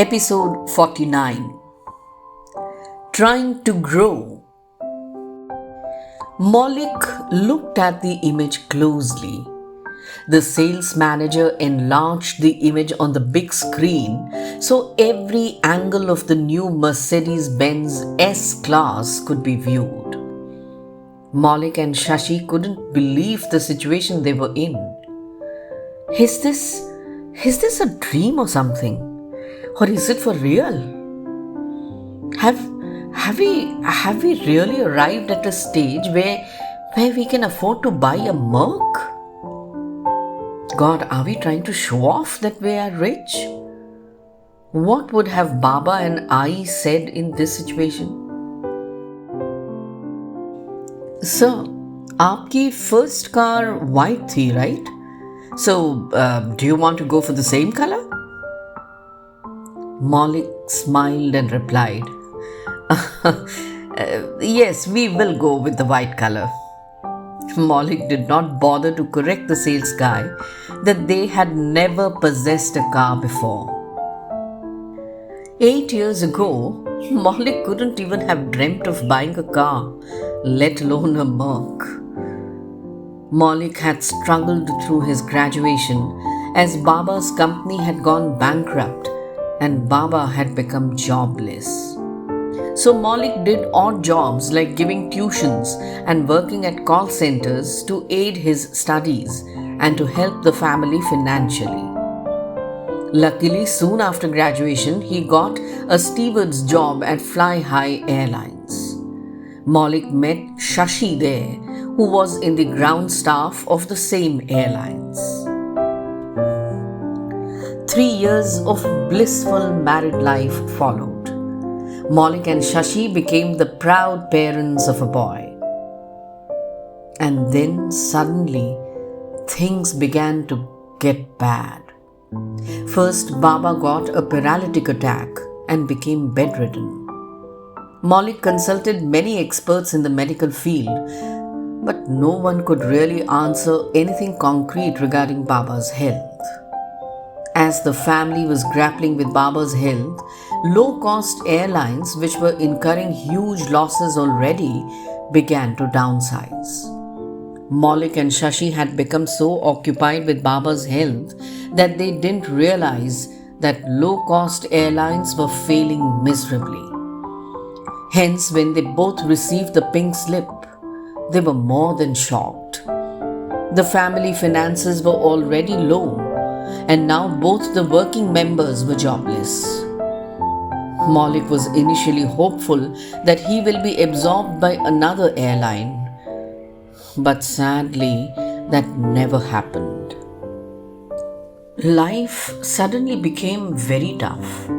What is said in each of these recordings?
Episode 49. Trying to grow. Maulik looked at the image closely. The sales manager enlarged the image on the big screen so every angle of the new Mercedes-Benz S-Class could be viewed. Maulik and Shashi couldn't believe the situation they were in. Is this a dream or something? Or is it for real? Have we really arrived at a stage where we can afford to buy a Merc? God, are we trying to show off that we are rich? What would have Baba and I said in this situation? Sir, आपकी first car white थी, right? So, do you want to go for the same color? Maulik smiled and replied, Yes, we will go with the white color. Maulik did not bother to correct the sales guy that they had never possessed a car before. 8 years ago, Maulik couldn't even have dreamt of buying a car, let alone a Merc. Maulik had struggled through his graduation as Baba's company had gone bankrupt and Baba had become jobless. So Maulik did odd jobs like giving tuitions and working at call centers to aid his studies and to help the family financially. Luckily, soon after graduation, he got a steward's job at Fly High Airlines. Maulik met Shashi there, who was in the ground staff of the same airlines. 3 years of blissful married life followed. Maulik and Shashi became the proud parents of a boy. And then suddenly, things began to get bad. First, Baba got a paralytic attack and became bedridden. Maulik consulted many experts in the medical field, but no one could really answer anything concrete regarding Baba's health. As the family was grappling with Baba's health, low-cost airlines, which were incurring huge losses already, began to downsize. Maulik and Shashi had become so occupied with Baba's health that they didn't realize that low-cost airlines were failing miserably. Hence, when they both received the pink slip, they were more than shocked. The family finances were already low, and now both the working members were jobless. Maulik was initially hopeful that he will be absorbed by another airline, but sadly, that never happened. Life suddenly became very tough.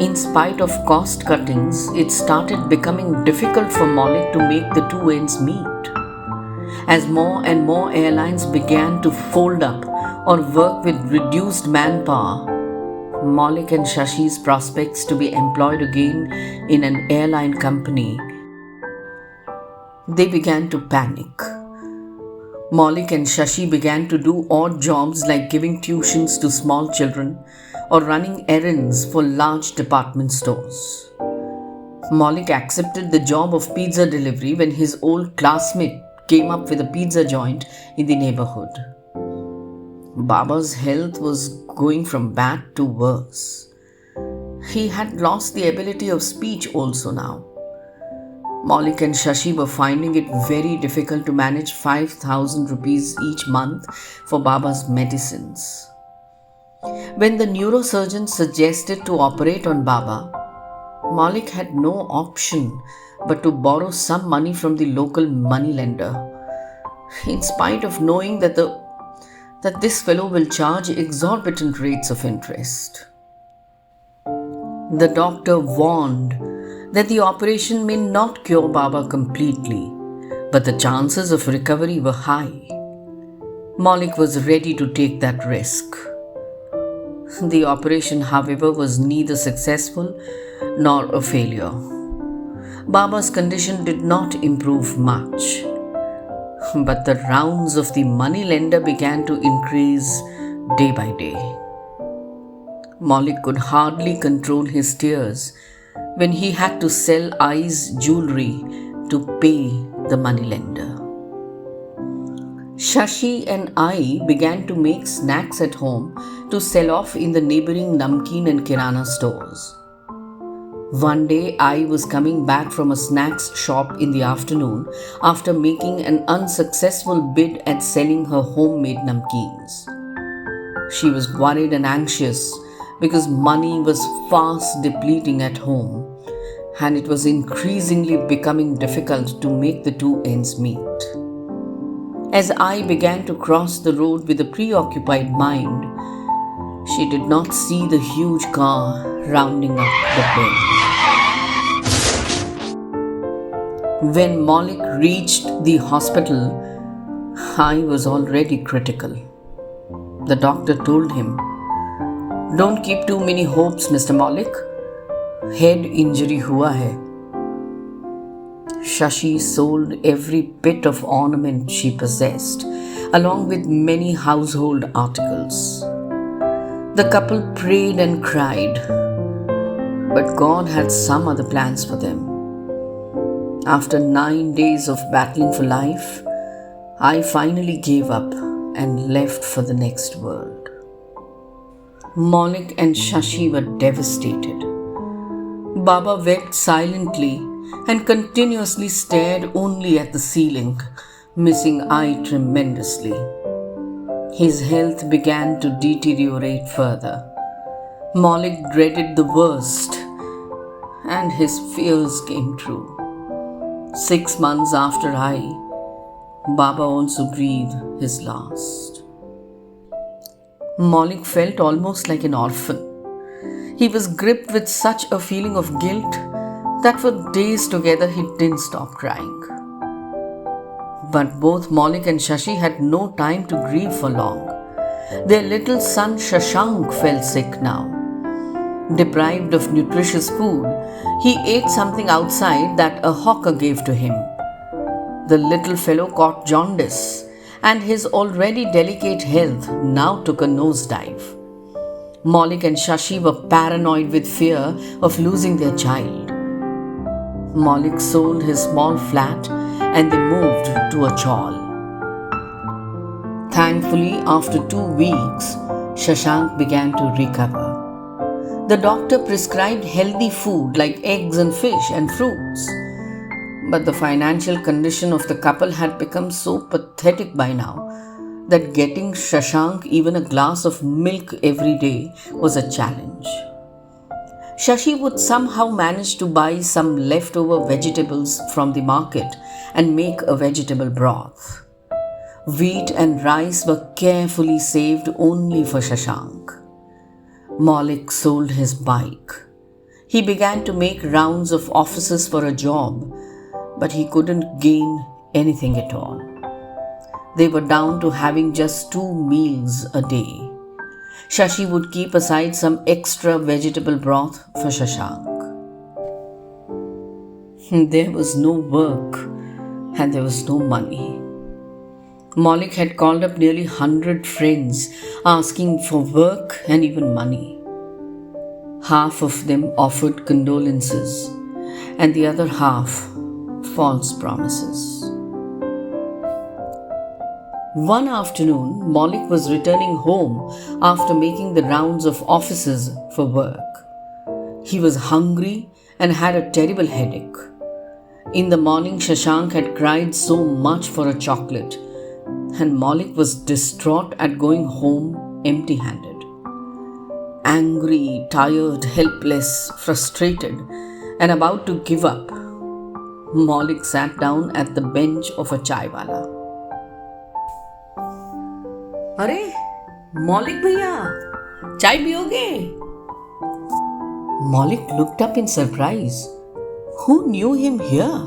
In spite of cost cuttings, it started becoming difficult for Maulik to make the two ends meet. As more and more airlines began to fold up or work with reduced manpower, Maulik and Shashi's prospects to be employed again in an airline company, they began to panic. Maulik and Shashi began to do odd jobs like giving tuitions to small children or running errands for large department stores. Maulik accepted the job of pizza delivery when his old classmate came up with a pizza joint in the neighborhood. Baba's health was going from bad to worse. He had lost the ability of speech also now. Maulik and Shashi were finding it very difficult to manage 5,000 rupees each month for Baba's medicines. When the neurosurgeon suggested to operate on Baba, Maulik had no option but to borrow some money from the local moneylender, in spite of knowing that this fellow will charge exorbitant rates of interest. The doctor warned that the operation may not cure Baba completely, but the chances of recovery were high. Maulik was ready to take that risk. The operation, however, was neither successful nor a failure. Baba's condition did not improve much, but the rounds of the moneylender began to increase day by day. Maulik could hardly control his tears when he had to sell Ai's jewelry to pay the moneylender. Shashi and I began to make snacks at home to sell off in the neighboring namkeen and kirana stores. One day, I was coming back from a snacks shop in the afternoon after making an unsuccessful bid at selling her homemade namkeens. She was worried and anxious because money was fast depleting at home, and it was increasingly becoming difficult to make the two ends meet. As I began to cross the road with a preoccupied mind, she did not see the huge car rounding up the bend. When Maulik reached the hospital, I was already critical. The doctor told him, "Don't keep too many hopes, Mr. Maulik. Head injury hua hai." Shashi sold every bit of ornament she possessed, along with many household articles. The couple prayed and cried, but God had some other plans for them. After 9 days of battling for life, I finally gave up and left for the next world. Maulik and Shashi were devastated. Baba wept silently and continuously stared only at the ceiling, missing I tremendously. His health began to deteriorate further. Maulik dreaded the worst, and his fears came true. 6 months after Baba also breathed his last. Maulik felt almost like an orphan. He was gripped with such a feeling of guilt that for days together he didn't stop crying. But both Maulik and Shashi had no time to grieve for long. Their little son Shashank fell sick now. Deprived of nutritious food, he ate something outside that a hawker gave to him. The little fellow caught jaundice, and his already delicate health now took a nosedive. Maulik and Shashi were paranoid with fear of losing their child. Maulik sold his small flat and they moved to a chawl. Thankfully, after 2 weeks, Shashank began to recover. The doctor prescribed healthy food like eggs and fish and fruits. But the financial condition of the couple had become so pathetic by now that getting Shashank even a glass of milk every day was a challenge. Shashi would somehow manage to buy some leftover vegetables from the market and make a vegetable broth. Wheat and rice were carefully saved only for Shashank. Maulik sold his bike. He began to make rounds of offices for a job, but he couldn't gain anything at all. They were down to having just 2 meals a day. Shashi would keep aside some extra vegetable broth for Shashank. There was no work and there was no money. Maulik had called up nearly 100 friends asking for work and even money. Half of them offered condolences and the other half false promises. One afternoon, Maulik was returning home after making the rounds of offices for work. He was hungry and had a terrible headache. In the morning, Shashank had cried so much for a chocolate, and Maulik was distraught at going home empty-handed. Angry, tired, helpless, frustrated, and about to give up, Maulik sat down at the bench of a chaiwala. "अरे मौलिक भैया, चाय पियोगे?" Maulik looked up in surprise. Who knew him here?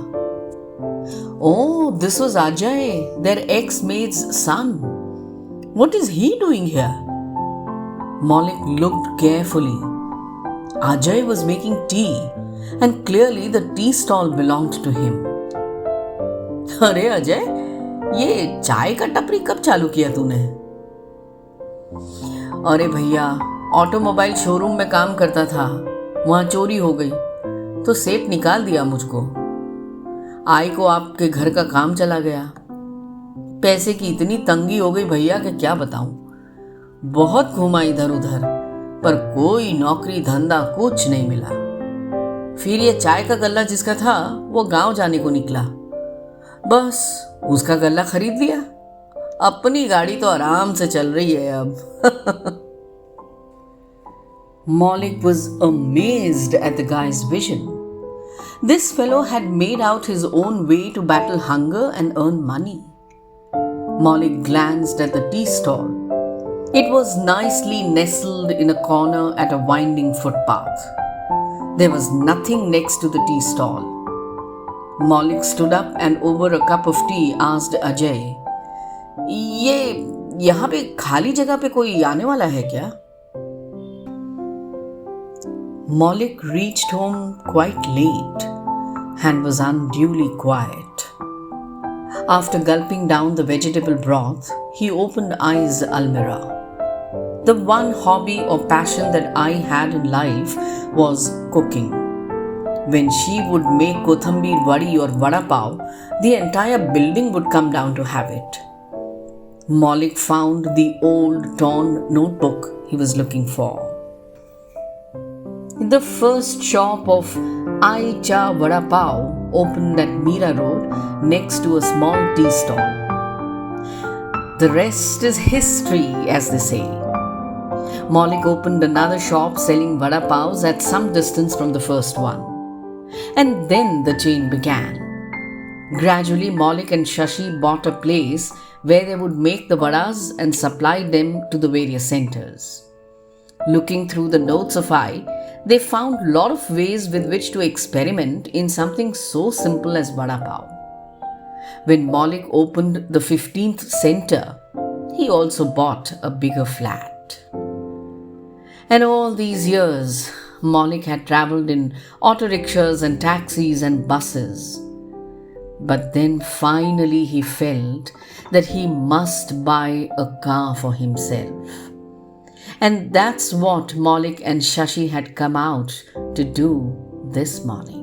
Oh, this was Ajay, their ex-maid's son. What is he doing here? Maulik looked carefully. Ajay was making tea, and clearly the tea stall belonged to him. "अरे अजय, ये चाय का टपरी कब चालू किया तूने?" "अरे भैया, ऑटोमोबाइल शोरूम में काम करता था, वहां चोरी हो गई तो सेठ निकाल दिया मुझको। आई को आपके घर का काम चला गया। पैसे की इतनी तंगी हो गई भैया कि क्या बताऊं। बहुत घूमा इधर उधर, पर कोई नौकरी धंधा कुछ नहीं मिला। फिर ये चाय का गल्ला जिसका था वो गांव जाने को निकला, बस उसका गल्ला खरीद लिया। अपनी गाड़ी तो आराम से चल रही है अब। Maulik was amazed at the guy's vision. This fellow had made out his own way to battle hunger and earn money. Maulik glanced at the tea stall. It was nicely nestled in a corner at a winding footpath. There was nothing next to the tea stall. Maulik stood up and over a cup of tea asked Ajay, "ये यहाँ पे खाली जगह पे कोई आने वाला है क्या?" Maulik reached home quite late and was unduly quiet. After gulping down the vegetable broth, he opened Ai's almirah. The one hobby or passion that I had in life was cooking. When she would make kothambir vadi or vada pav, the entire building would come down to have it. Maulik found the old torn notebook he was looking for. The first shop of Ai Cha Vada Pav opened at Meera Road next to a small tea stall. The rest is history, as they say. Maulik opened another shop selling vada pavs at some distance from the first one. And then the chain began. Gradually, Maulik and Shashi bought a place where they would make the vadas and supply them to the various centers. Looking through the notes of Ai, they found a lot of ways with which to experiment in something so simple as vada pav. When Maulik opened the 15th center, he also bought a bigger flat. And all these years, Maulik had traveled in auto rickshaws and taxis and buses. But then finally he felt that he must buy a car for himself. And that's what Maulik and Shashi had come out to do this morning.